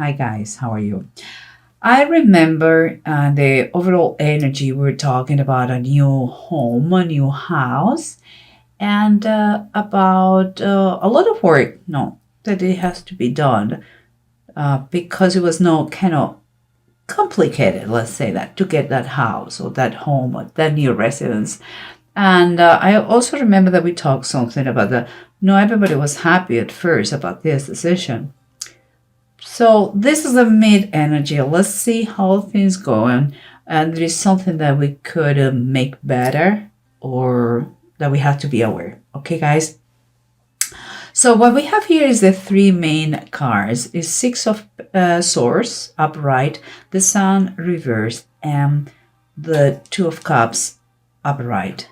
Hi guys, how are you? I remember the overall energy. We're talking about a new home, a new house, and about a lot of work. No, that it has to be done because it was no kind of complicated. Let's say that to get that house or that home or that new residence. And I also remember that we talked something about the. No, everybody was happy at first about this decision. So this is a mid energy. Let's see how things going. And there is something that we could make better or that we have to be aware. Okay, guys. So what we have here is the three main cards. Is Six of Swords upright, the Sun reversed, and the Two of Cups upright.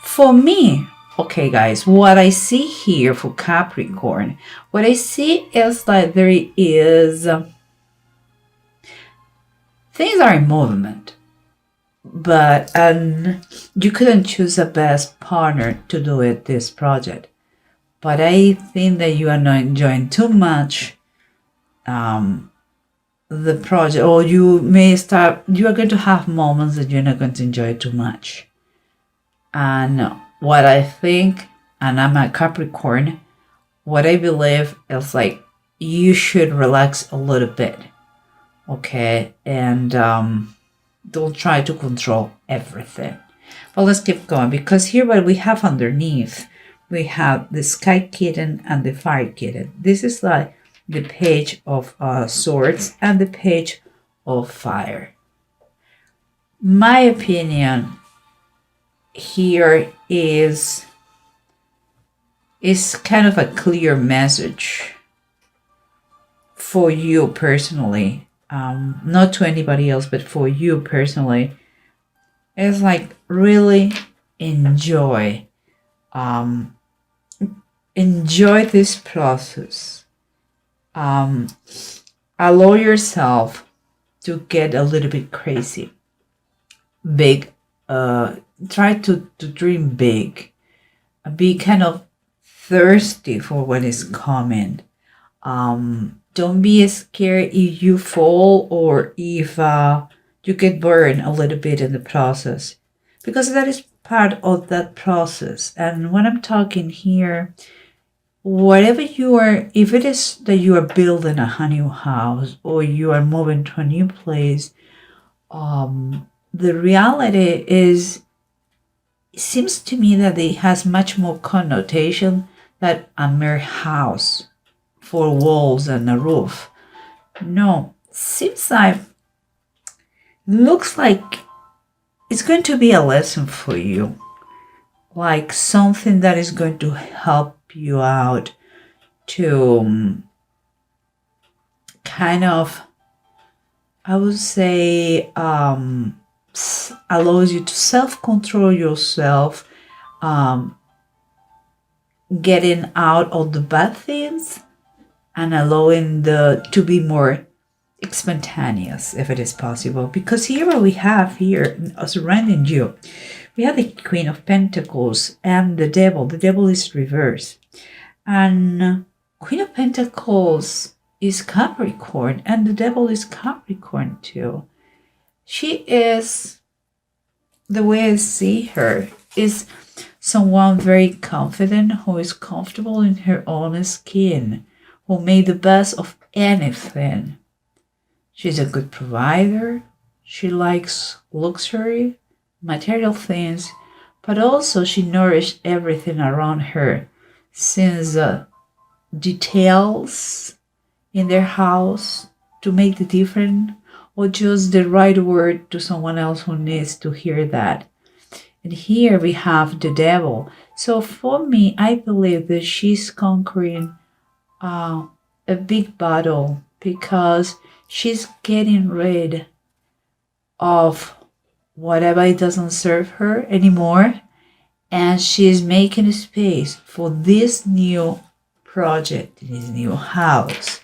For me, okay, guys, what I see here for Capricorn, what I see is that there is things are in movement, but you couldn't choose the best partner to do it this project. But I think that you are not enjoying too much the project, or you are going to have moments that you're not going to enjoy too much. And what I think, and I'm a Capricorn, what I believe is like you should relax a little bit, okay? And don't try to control everything. But let's keep going, because here what we have underneath, we have the Sky Kitten and the Fire Kitten. This is like the Page of Swords and the Page of Fire. My opinion here is kind of a clear message for you personally, not to anybody else, but for you personally. It's like really enjoy this process. Allow yourself to get a little bit crazy, big. Try to dream big. Be kind of thirsty for what is coming. Don't be scared if you fall or if you get burned a little bit in the process, because that is part of that process. And when I'm talking here, whatever you are, if it is that you are building a new house or you are moving to a new place, the reality is, it seems to me that it has much more connotation than a mere house, four walls and a roof. No, seems like, looks like it's going to be a lesson for you, like something that is going to help you out to kind of, I would say, allows you to self-control yourself, getting out of the bad things and allowing to be more spontaneous if it is possible. Because here what we have here surrounding you, we have the Queen of Pentacles and the Devil. The Devil is reversed, and Queen of Pentacles is Capricorn and the Devil is Capricorn too. She is, the way I see her, is someone very confident, who is comfortable in her own skin, who made the best of anything. She's a good provider. She likes luxury, material things, but also she nourished everything around her, since details in their house to make the difference, or just the right word to someone else who needs to hear that. And here we have the Devil. So for me, I believe that she's conquering a big battle, because she's getting rid of whatever it doesn't serve her anymore, and she's making space for this new project, this new house.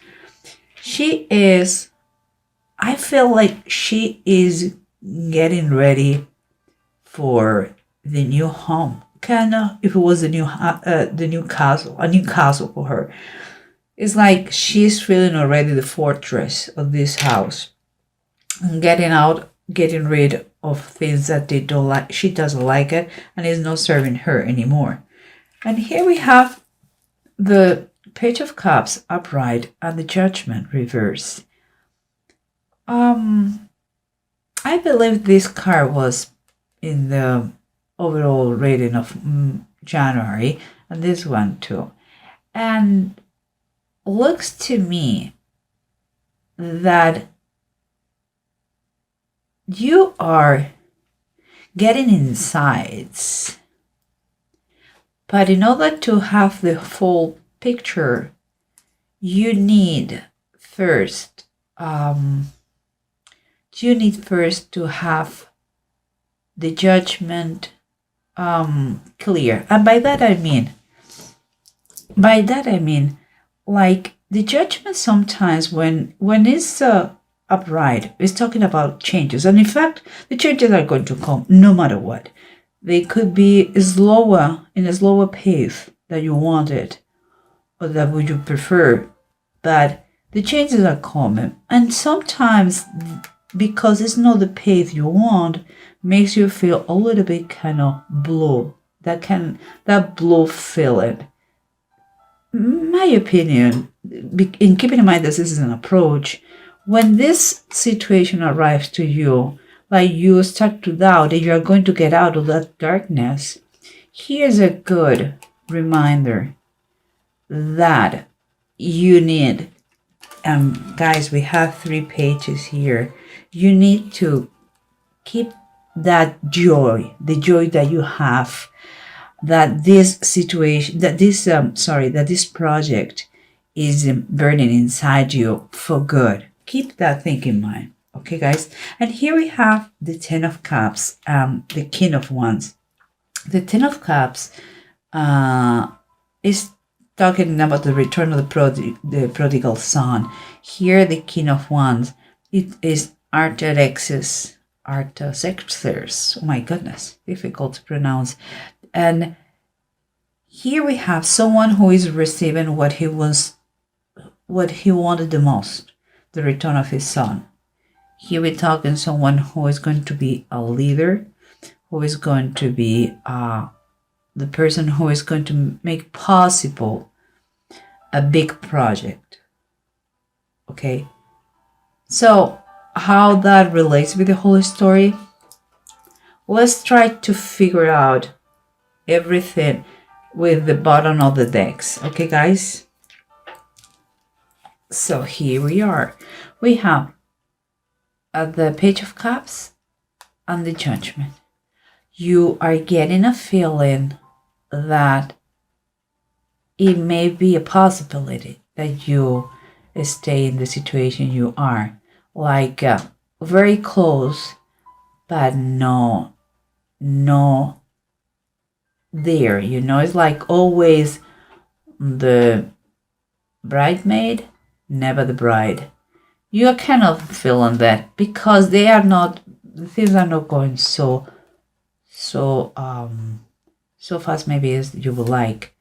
I feel like she is getting ready for the new home. Kind of, if it was the new castle, a new castle for her. It's like she's feeling already the fortress of this house and getting rid of things that they don't like. She doesn't like it, and it's not serving her anymore. And here we have the Page of Cups upright and the Judgment reversed. I believe this card was in the overall reading of January, and this one too. And looks to me that you are getting insights, but in order to have the full picture, you need first to have the Judgment clear. And by that I mean like the Judgment sometimes when it's upright, it's talking about changes. And in fact, the changes are going to come no matter what. They could be in a slower pace that you wanted or that would you prefer. But the changes are coming. And sometimes because it's not the pace you want, makes you feel a little bit kind of blue. That blue feeling. My opinion, in keeping in mind that this is an approach, when this situation arrives to you, like you start to doubt that you are going to get out of that darkness, here's a good reminder that you need, guys, we have 3 pages here. You need to keep that joy, the joy that you have, that this situation, that this project is burning inside you for good. Keep that thing in mind, okay, guys? And here we have the 10 of Cups, the King of Wands. The 10 of Cups is talking about the return of the prodigal son. Here, the King of Wands, it is Artaxerxes. Oh my goodness, difficult to pronounce. And here we have someone who is receiving what he wanted the most, the return of his son. Here we're talking someone who is going to be a leader, who is going to be the person who is going to make possible a big project. Okay, so how that relates with the whole story, let's try to figure out everything with the bottom of the decks. Okay, guys? So here we are. We have the Page of Cups and the Judgment. You are getting a feeling that it may be a possibility that you stay in the situation you are, like very close, but no there, it's like always the bridesmaid, never the bride. You are kind of feeling that because things are not going so fast maybe as you would like,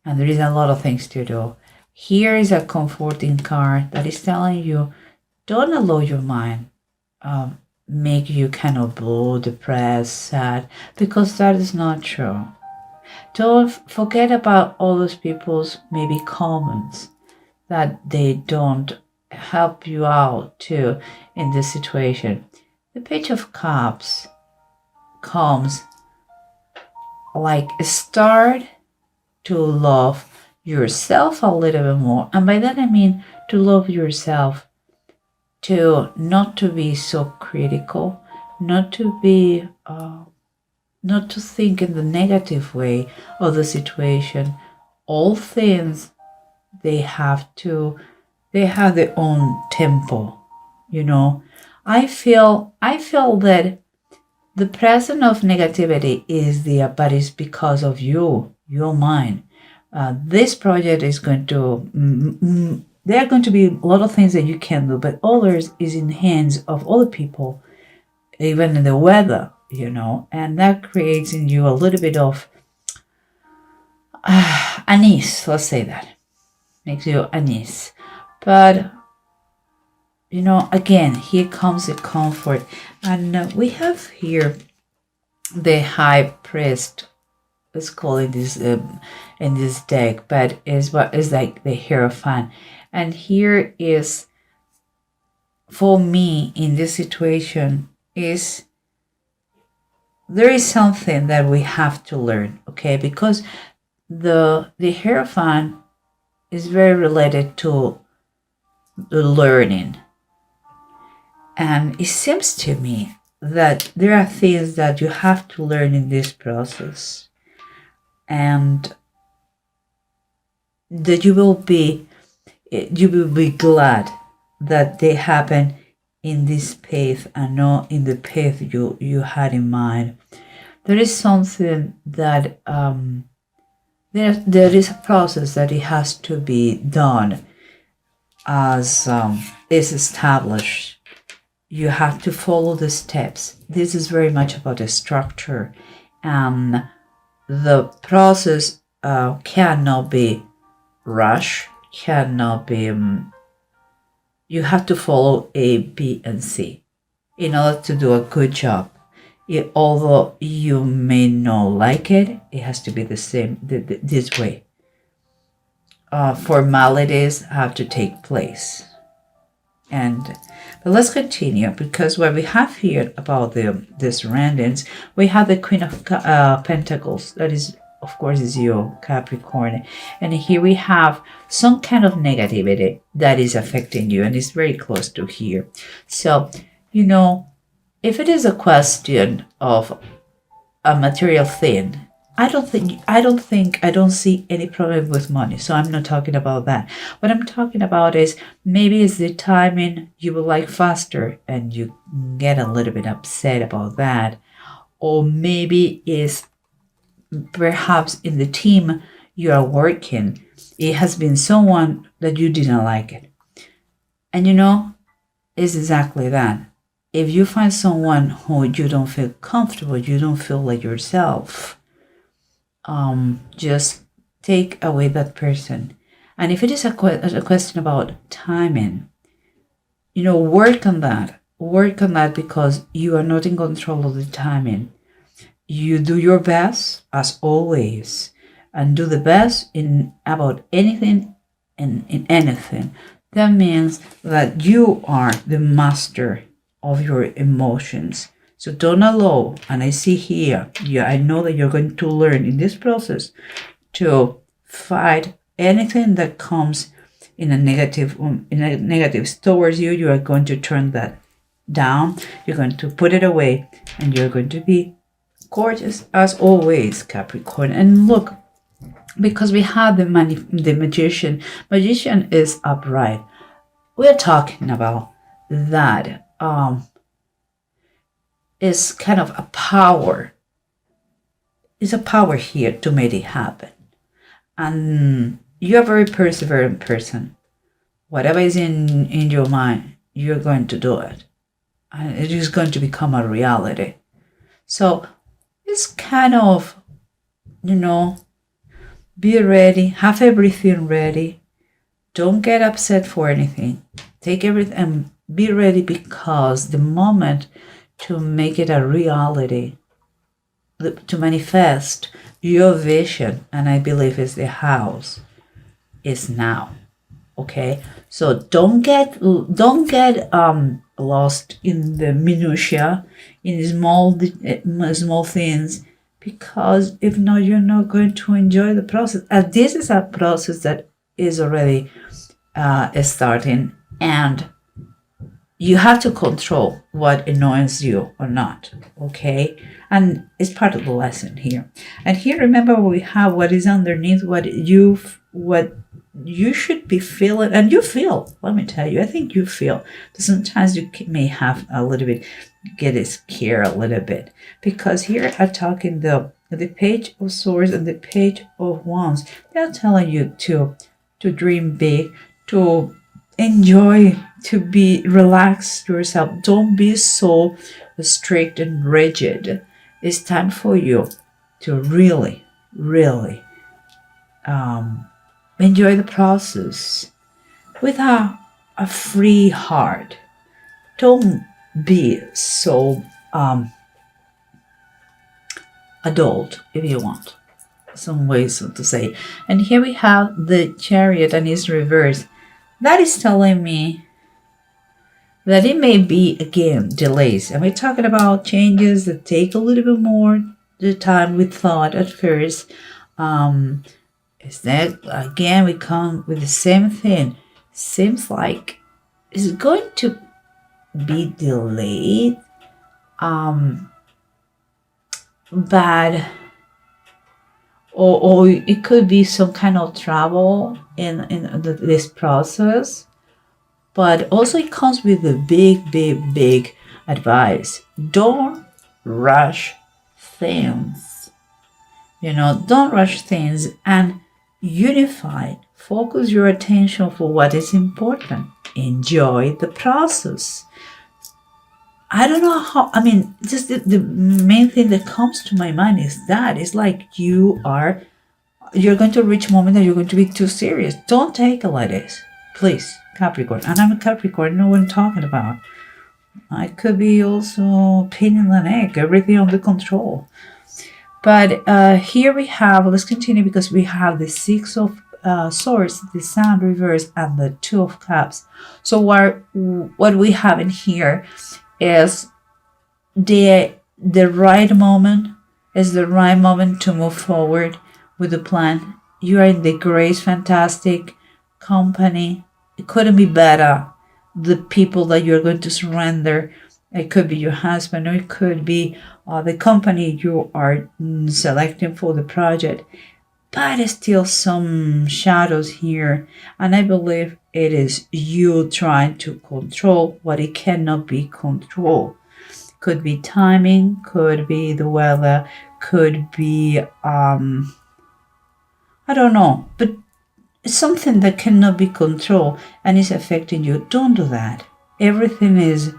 and there is a lot of things to do. Here is a comforting card that is telling you, don't allow your mind make you kind of blue, depressed, sad, because that is not true. Don't forget about all those people's maybe comments that they don't help you out too in this situation. The Page of Cups comes like start to love yourself a little bit more, and by that I mean to love yourself, to not to be so critical, not to be not to think in the negative way of the situation. All things, they have their own tempo, I feel that the presence of negativity is there, but it's because of your mind. This project is going to there are going to be a lot of things that you can do, but others is in hands of other people, even in the weather, and that creates in you a little bit of unease, let's say that. makes you unease. But again, here comes the comfort. And we have here the high priest. Let's call it this in this deck, but is what is like the Hierophant. And here is, for me in this situation, is there is something that we have to learn, okay? Because the Hierophant is very related to the learning. And it seems to me that there are things that you have to learn in this process, and that you will be glad that they happen in this path and not in the path you had in mind. There is something that there is a process that it has to be done as is established. You have to follow the steps. This is very much about the structure, and the process cannot be rushed, cannot be. You have to follow A, B, and C in order to do a good job. Although you may not like it, it has to be the same this way. Formalities have to take place. But let's continue, because what we have here about this surroundings, we have the Queen of Pentacles. That is, of course, is your Capricorn. And here we have some kind of negativity that is affecting you, and it's very close to here. So, if it is a question of a material thing, I don't see any problem with money. So I'm not talking about that. What I'm talking about is maybe it's the timing you would like faster and you get a little bit upset about that. Or maybe it's perhaps in the team you are working, it has been someone that you didn't like it. And it's exactly that. If you find someone who you don't feel comfortable, you don't feel like yourself, just take away that person. And if it is a question about timing, work on that. Work on that, because you are not in control of the timing. You do your best as always, and do the best in about anything and in anything. That means that you are the master of your emotions. So don't allow, and I see here, I know that you're going to learn in this process to fight anything that comes in a negative towards you. You are going to turn that down. You're going to put it away, and you're going to be gorgeous as always, Capricorn. And look, because we have the magician. Magician is upright. We're talking about that. Is kind of a power. It's a power here to make it happen. And you're a very perseverant person. Whatever is in your mind, you're going to do it. And it is going to become a reality. So it's kind of, be ready, have everything ready. Don't get upset for anything. Take everything and be ready, because the moment to make it a reality, to manifest your vision, and I believe is the house, is now. Okay, so don't get lost in the minutia, in small things, because if not, you're not going to enjoy the process. And this is a process that is already starting, and you have to control what annoys you or not, okay? And it's part of the lesson here. And here, remember, we have what is underneath, what you should be feeling, and you feel. Let me tell you, I think you feel. Sometimes you may have a little bit, get scared a little bit, because here I'm talking the Page of Swords and the Page of Wands. They're telling you to dream big, to enjoy, to be relaxed yourself. Don't be so strict and rigid. It's time for you to really enjoy the process with a free heart. Don't be so adult, if you want, some ways to say. And here we have the Chariot and its reverse. That is telling me that it may be, again, delays. And we're talking about changes that take a little bit more the time we thought at first. Is that, again, we come with the same thing. Seems like it's going to be delayed, but or it could be some kind of trouble in this process. But also it comes with a big advice. Don't rush things. Don't rush things, and unify. Focus your attention for what is important. Enjoy the process. I don't know how, just the main thing that comes to my mind is that it's like you're going to reach a moment that you're going to be too serious. Don't take it like this, please, Capricorn. And I'm a Capricorn, I know what I'm talking about. I could be also pain in the neck, everything under control. But here we have, let's continue, because we have the Six of Swords, the Sun reverse, and the Two of Cups. So what we have in here is the right moment, is the right moment to move forward with the plan. You are in the great, fantastic company. It couldn't be better. The people that you're going to surrender, it could be your husband, or it could be the company you are selecting for the project. But there's still some shadows here, and I believe it is you trying to control what it cannot be controlled. Could be timing, could be the weather, could be I don't know, but it's something that cannot be controlled and is affecting you. Don't do that. Everything is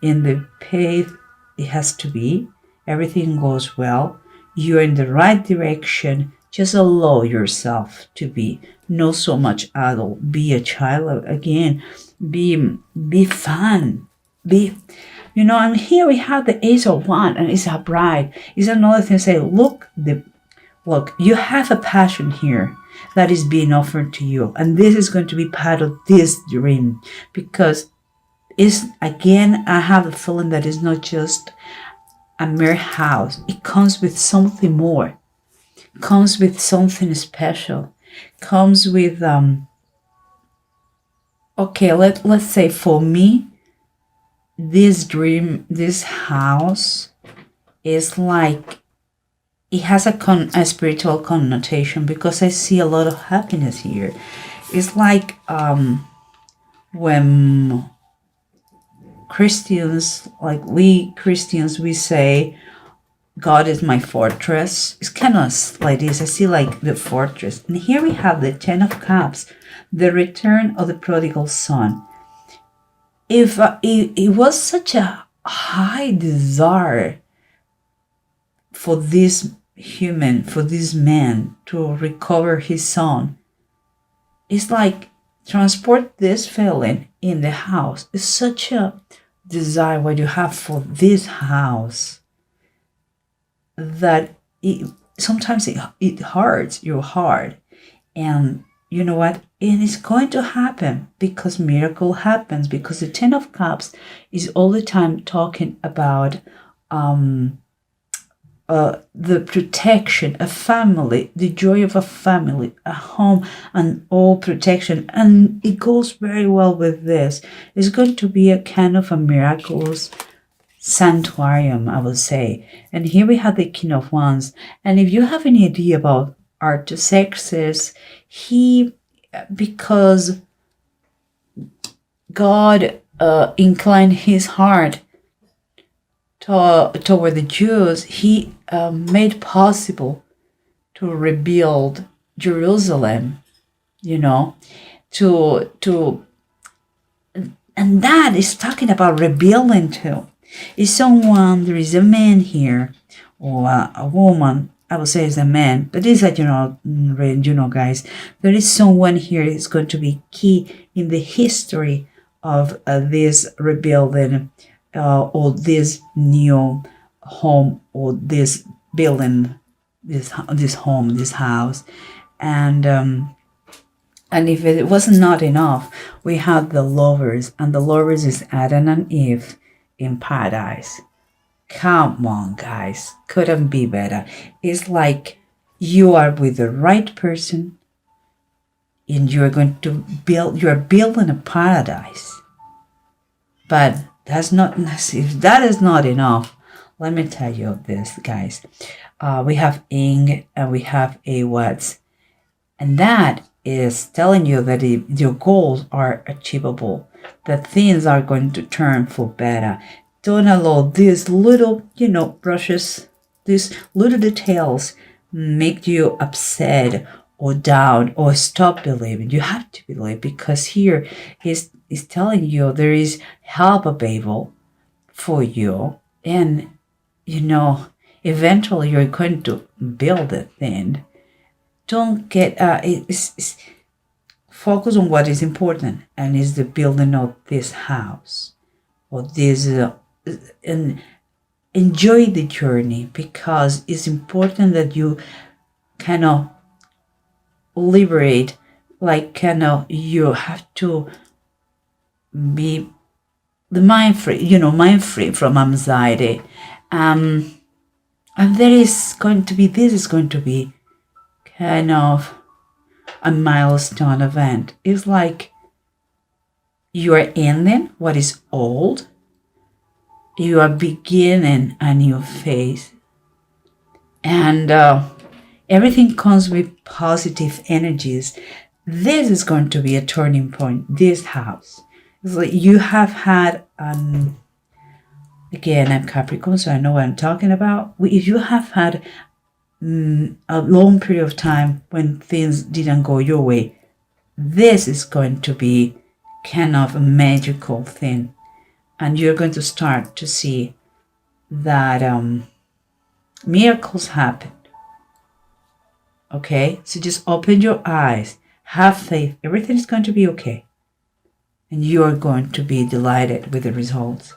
in the path it has to be. Everything goes well. You're in the right direction. Just allow yourself to be not so much adult. Be a child again. Be fun. And here we have the Ace of Wands, and it's a bride. It's another thing. Say, look, you have a passion here that is being offered to you, and this is going to be part of this dream, because I have a feeling that it's not just a mere house. It comes with something more. Comes with something special. Comes with let's say for me, this dream, this house is like, it has a spiritual connotation, because I see a lot of happiness here. It's like when Christians, we say, God is my fortress. It's kind of like this. I see like the fortress. And here we have the Ten of Cups, the return of the prodigal son. If it was such a high desire for this man to recover his son, it's like transport this feeling in the house. It's such a desire what you have for this house that sometimes it hurts your heart. And you know what? It is going to happen, because miracle happens, because the Ten of Cups is all the time talking about the protection, a family, the joy of a family, a home, and all protection. And it goes very well with this. It's going to be a kind of a miraculous sanctuarium, I would say. And here we have the King of Wands. And if you have any idea about Artaxerxes, because God inclined his heart toward the Jews, he made possible to rebuild Jerusalem, and that is talking about rebuilding too. There is a man here, or a woman, I will say it's a man, but it's a general range, guys. There is someone here is going to be key in the history of this rebuilding or this new home or this building, this home, this house. And if it was not enough, we have the lovers, and the lovers is Adam and Eve in paradise. Come on, guys. Couldn't be better. It's like you are with the right person and you're building a paradise. But if that is not enough, let me tell you this, guys. We have ing and we have a what, and that is telling you that your goals are achievable, that things are going to turn for better. Don't allow these little, brushes, these little details make you upset or down or stop believing. You have to believe, because here is telling you there is help available for you, and eventually you're going to build a thing. Don't get focus on what is important, and is the building of this house or this and enjoy the journey, because it's important that you kind of liberate, like you have to be the mind free from anxiety. And this is going to be kind of a milestone event. It's like you are ending what is old, you are beginning a new phase, and everything comes with positive energies. This is going to be a turning point. This house, it's like you have had again, I'm Capricorn, so I know what I'm talking about. If you have had a long period of time when things didn't go your way, this is going to be kind of a magical thing, and you're going to start to see that miracles happen. Okay, so just open your eyes, have faith, everything is going to be okay, and you are going to be delighted with the results.